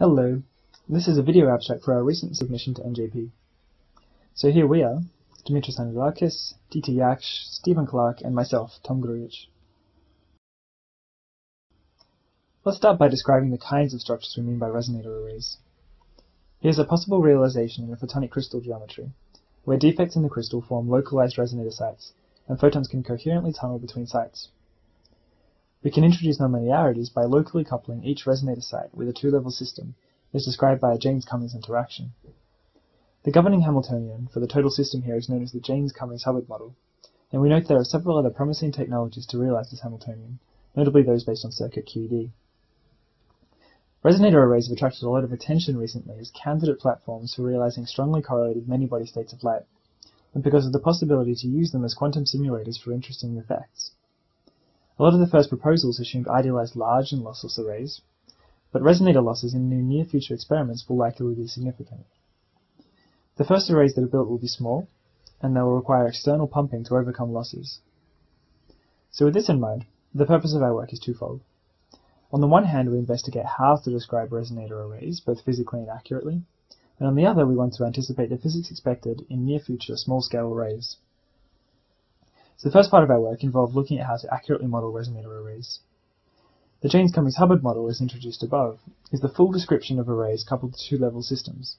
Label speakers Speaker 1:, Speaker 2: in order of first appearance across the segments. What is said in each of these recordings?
Speaker 1: Hello, this is a video abstract for our recent submission to NJP. So here we are, Dimitris Angelakis, T Jaksch, Stephen Clark, and myself, T Grujic. Let's start by describing the kinds of structures we mean by resonator arrays. Here's a possible realization in a photonic crystal geometry, where defects in the crystal form localized resonator sites, and photons can coherently tunnel between sites. We can introduce nonlinearities by locally coupling each resonator site with a two-level system, as described by a Jaynes-Cummings interaction. The governing Hamiltonian for the total system here is known as the Jaynes-Cummings Hubbard model, and we note there are several other promising technologies to realize this Hamiltonian, notably those based on circuit QED. Resonator arrays have attracted a lot of attention recently as candidate platforms for realizing strongly correlated many-body states of light, and because of the possibility to use them as quantum simulators for interesting effects. A lot of the first proposals assumed idealized large and lossless arrays, but resonator losses in near-future experiments will likely be significant. The first arrays that are built will be small, and they will require external pumping to overcome losses. So with this in mind, the purpose of our work is twofold. On the one hand, we investigate how to describe resonator arrays, both physically and accurately, and on the other, we want to anticipate the physics expected in near-future small-scale arrays. So the first part of our work involved looking at how to accurately model resonator arrays. The Jaynes-Cummings Hubbard model, as introduced above, is the full description of arrays coupled to two-level systems.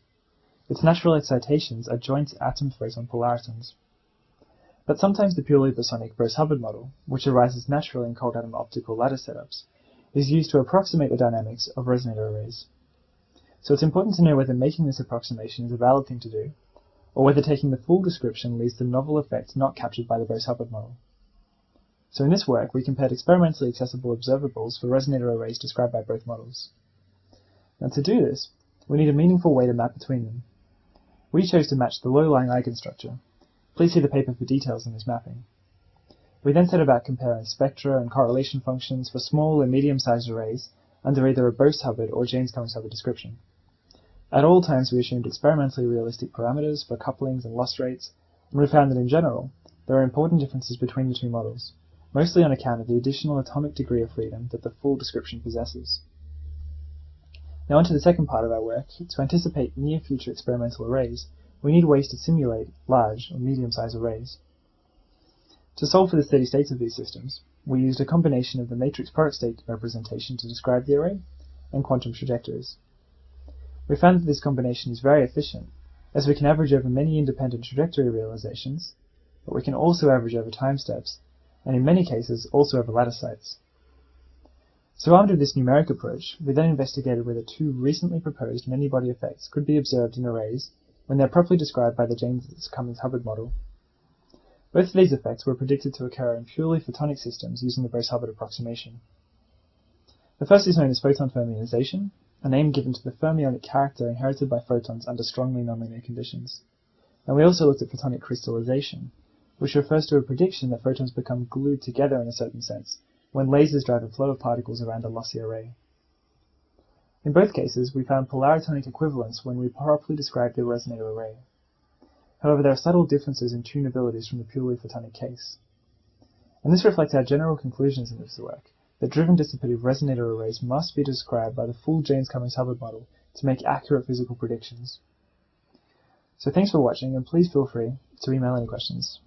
Speaker 1: Its natural excitations are joint atom-photon polaritons. But sometimes the purely bosonic Bose-Hubbard model, which arises naturally in cold atom optical lattice setups, is used to approximate the dynamics of resonator arrays. So it's important to know whether making this approximation is a valid thing to do, or whether taking the full description leads to novel effects not captured by the Bose-Hubbard model. So in this work, we compared experimentally accessible observables for resonator arrays described by both models. Now to do this, we need a meaningful way to map between them. We chose to match the low-lying eigenstructure. Please see the paper for details on this mapping. We then set about comparing spectra and correlation functions for small and medium-sized arrays under either a Bose-Hubbard or Jaynes-Cummings Hubbard description. At all times, we assumed experimentally realistic parameters for couplings and loss rates, and we found that in general, there are important differences between the two models, mostly on account of the additional atomic degree of freedom that the full description possesses. Now onto the second part of our work. To anticipate near-future experimental arrays, we need ways to simulate large or medium-sized arrays. To solve for the steady states of these systems, we used a combination of the matrix product state representation to describe the array and quantum trajectories. We found that this combination is very efficient, as we can average over many independent trajectory realizations, but we can also average over time steps, and in many cases also over lattice sites. So armed with this numeric approach, we then investigated whether two recently proposed many-body effects could be observed in arrays when they are properly described by the Jaynes-Cummings Hubbard model. Both of these effects were predicted to occur in purely photonic systems using the Bose-Hubbard approximation. The first is known as photon fermionization, a name given to the fermionic character inherited by photons under strongly nonlinear conditions. And we also looked at photonic crystallization, which refers to a prediction that photons become glued together in a certain sense, when lasers drive a flow of particles around a lossy array. In both cases, we found polaritonic equivalence when we properly described the resonator array. However, there are subtle differences in tunabilities from the purely photonic case. And this reflects our general conclusions in this work, that driven dissipative resonator arrays must be described by the full Jaynes-Cummings Hubbard model to make accurate physical predictions. So thanks for watching, and please feel free to email any questions.